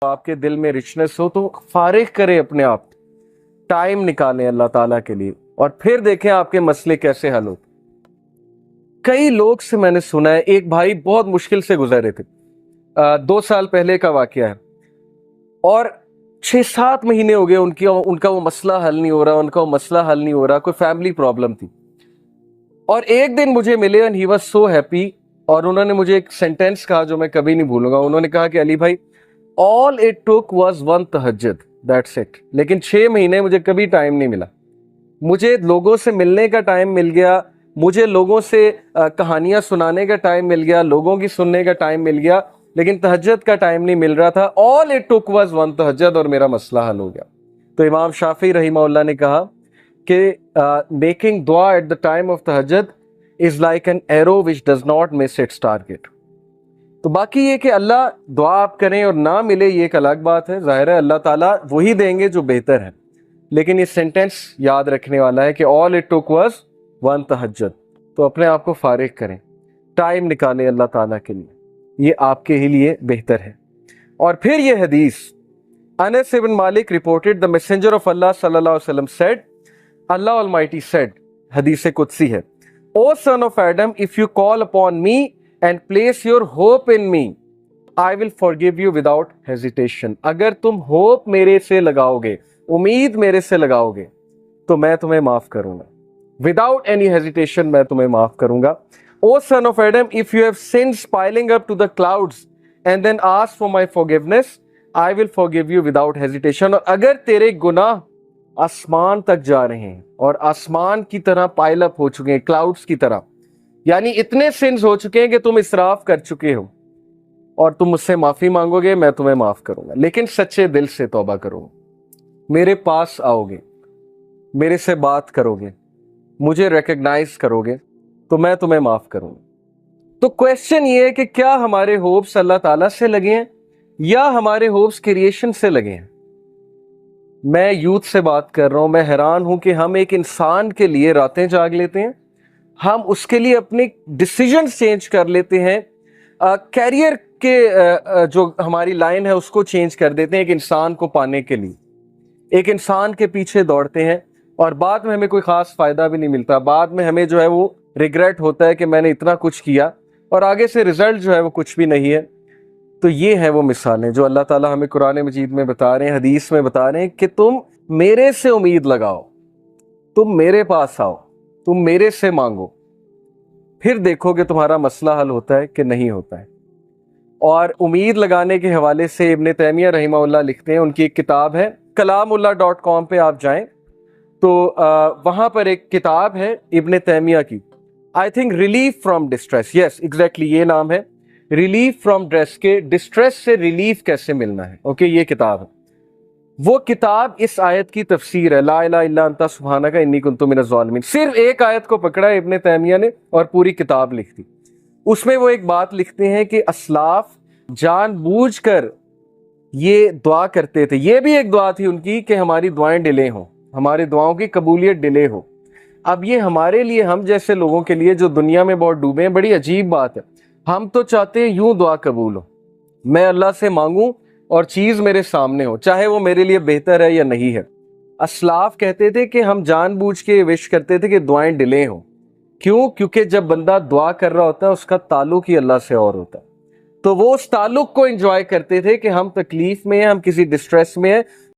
آپ کے دل میں رچنس ہو تو فارغ کریں اپنے آپ، ٹائم نکالیں اللہ تعالیٰ کے لیے، اور پھر دیکھیں آپ کے مسئلے کیسے حل ہوتے۔ کئی لوگ سے میں نے سنا ہے، ایک بھائی بہت مشکل سے گزر رہے تھے، 2 سال پہلے کا واقعہ ہے، اور 6-7 مہینے ہو گئے ان کا وہ مسئلہ حل نہیں ہو رہا، کوئی فیملی پرابلم تھی۔ اور ایک دن مجھے ملے and he was so happy، اور انہوں نے مجھے ایک سینٹینس کہا جو میں کبھی نہیں بھولوں گا۔ انہوں نے کہا کہ علی بھائی all it took was one تہجد، that's it۔ لیکن 6 مہینے مجھے کبھی ٹائم نہیں ملا، مجھے لوگوں سے ملنے کا ٹائم مل گیا، مجھے لوگوں سے کہانیاں سنانے کا ٹائم مل گیا، لوگوں کی سننے کا ٹائم مل گیا، لیکن تہجد کا ٹائم نہیں مل رہا تھا۔ all it took was one تہجد، اور میرا مسئلہ حل ہو گیا۔ تو امام شافعی رحمہ اللہ نے کہا کہ میکنگ دعا ایٹ دا ٹائم آف تہجد is like an arrow which does not miss its target. تو باقی یہ کہ اللہ دعا آپ کریں اور نہ ملے یہ ایک الگ بات ہے، ظاہر ہے اللہ تعالیٰ وہی دیں گے جو بہتر ہے، لیکن یہ سینٹینس یاد رکھنے والا ہے کہ all it took was one تہجد۔ تو اپنے آپ کو فارغ کریں، ٹائم نکالیں اللہ تعالیٰ کے لیے، یہ آپ کے ہی لیے بہتر ہے۔ اور پھر یہ حدیث، انس بن مالک reported the messenger of Allah صلی اللہ علیہ وسلم said، Allah Almighty said، حدیث قدسی ہے، O son of Adam, if you call upon me and place your hope in me, I will forgive you without hesitation۔ اگر تم ہوپ میرے سے لگاؤ گے، امید میرے سے لگاؤ گے، تو میں تمہیں معاف کروں گا، without any hesitation میں تمہیں معاف کروں گا۔ O son of Adam, if you have sins piling up to the clouds and then ask for my forgiveness, I will forgive you without hesitation۔ اور اگر تیرے گناہ آسمان تک جا رہے ہیں اور آسمان کی طرح پائل اپ ہو چکے ہیں، کلاؤڈز کی طرح، یعنی اتنے سنز ہو چکے ہیں کہ تم اسراف کر چکے ہو، اور تم مجھ سے معافی مانگو گے، میں تمہیں معاف کروں گا، لیکن سچے دل سے توبہ کرو، میرے پاس آؤ گے، میرے سے بات کرو گے، مجھے ریکگنائز کرو گے، تو میں تمہیں معاف کروں گا۔ تو کویسچن یہ ہے کہ کیا ہمارے ہوپس اللہ تعالیٰ سے لگے ہیں یا ہمارے ہوپس کریشن سے لگے ہیں؟ میں یوتھ سے بات کر رہا ہوں، میں حیران ہوں کہ ہم ایک انسان کے لیے راتیں جاگ لیتے ہیں، ہم اس کے لیے اپنے ڈیسیجنز چینج کر لیتے ہیں، کیریئر کے جو ہماری لائن ہے اس کو چینج کر دیتے ہیں ایک انسان کو پانے کے لیے، ایک انسان کے پیچھے دوڑتے ہیں، اور بعد میں ہمیں کوئی خاص فائدہ بھی نہیں ملتا، بعد میں ہمیں جو ہے وہ ریگریٹ ہوتا ہے کہ میں نے اتنا کچھ کیا اور آگے سے رزلٹ جو ہے وہ کچھ بھی نہیں ہے۔ تو یہ ہیں وہ مثالیں جو اللہ تعالیٰ ہمیں قرآن مجید میں بتا رہے ہیں، حدیث میں بتا رہے ہیں کہ تم میرے سے امید لگاؤ، تم میرے پاس آؤ، تم میرے سے مانگو، پھر دیکھو کہ تمہارا مسئلہ حل ہوتا ہے کہ نہیں ہوتا ہے۔ اور امید لگانے کے حوالے سے ابن تیمیہ رحمہ اللہ لکھتے ہیں، ان کی ایک کتاب ہے kalamullah.com پہ آپ جائیں تو وہاں پر ایک کتاب ہے ابن تیمیہ کی، I think relief from distress, yes exactly یہ نام ہے، ریلیف فرام ڈسٹریس، کے ڈسٹریس سے ریلیف کیسے ملنا ہے، اوکے یہ کتاب ہے۔ وہ کتاب اس آیت کی تفسیر ہے، لا الہ الا انت سبحانک انی کنت من الظالمین، صرف ایک آیت کو پکڑا ہے ابن تیمیہ نے اور پوری کتاب لکھ دی۔ اس میں وہ ایک بات لکھتے ہیں کہ اسلاف جان بوجھ کر یہ دعا کرتے تھے، یہ بھی ایک دعا تھی ان کی کہ ہماری دعائیں ڈیلے ہوں، ہماری دعاؤں کی قبولیت ڈیلے ہو۔ اب یہ ہمارے لیے، ہم جیسے لوگوں کے لیے جو دنیا میں بہت ڈوبے ہیں، بڑی عجیب بات ہے۔ ہم تو چاہتے ہیں یوں دعا قبول ہو، میں اللہ سے مانگوں اور چیز میرے سامنے ہو، چاہے وہ میرے لیے بہتر ہے یا نہیں ہے۔ اسلاف کہتے تھے کہ ہم جان بوجھ کے وش کرتے تھے کہ دعائیں ڈیلے ہوں، کیوں؟ کیونکہ جب بندہ دعا کر رہا ہوتا ہے اس کا تعلق ہی اللہ سے اور ہوتا ہے، تو وہ اس تعلق کو انجوائے کرتے تھے کہ ہم تکلیف میں ہیں، ہم کسی ڈسٹریس میں ہیں،